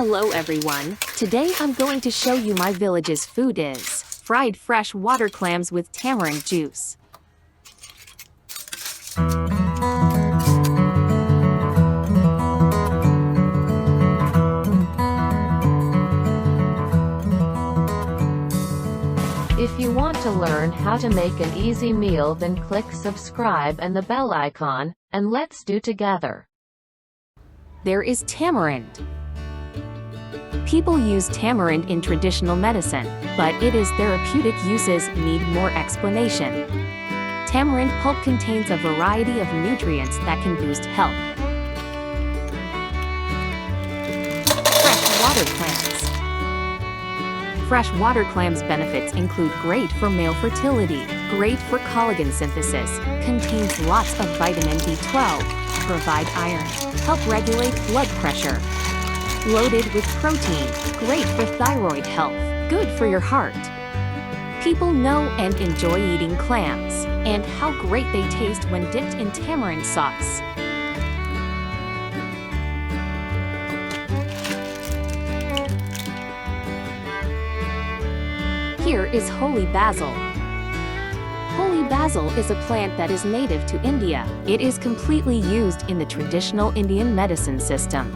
Hello everyone, today I'm going to show you my village's food is fried fresh water clams with tamarind juice. If you want to learn how to make an easy meal, then click subscribe and the bell icon, and let's do together. There is tamarind. People use tamarind in traditional medicine, but its therapeutic uses need more explanation. Tamarind pulp contains a variety of nutrients that can boost health. Fresh water clams. Fresh water clams benefits include great for male fertility, great for collagen synthesis, contains lots of vitamin B12, provide iron, help regulate blood pressure. Loaded with protein, great for thyroid health, good for your heart. People know and enjoy eating clams, and how great they taste when dipped in tamarind sauce. Here is holy basil. Holy basil is a plant that is native to India. It is completely used in the traditional Indian medicine system.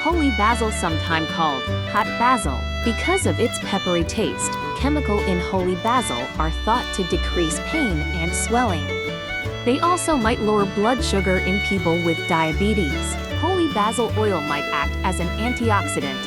Holy basil, sometimes called hot basil, because of its peppery taste. Chemical in holy basil are thought to decrease pain and swelling. They also might lower blood sugar in people with diabetes. Holy basil oil might act as an antioxidant.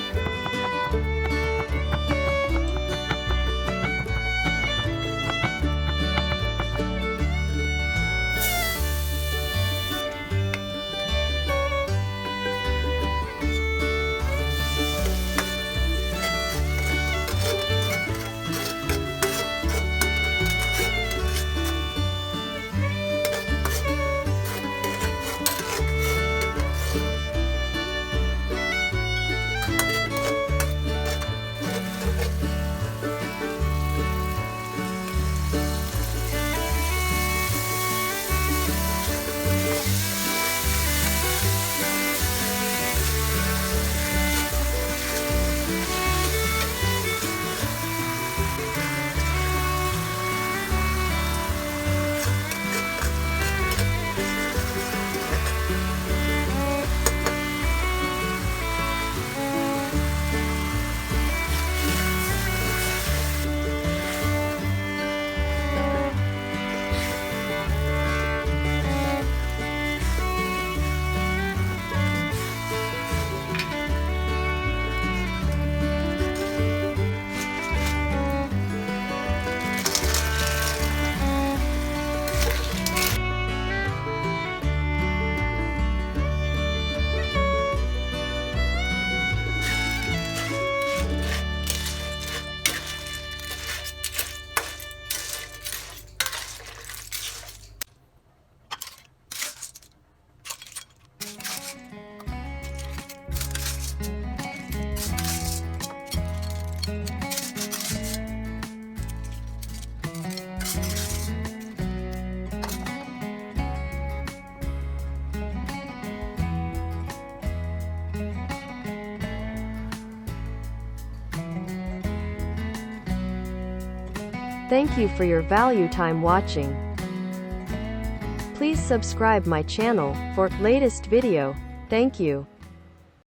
Thank you for your value time watching. Please subscribe my channel for latest video. Thank you.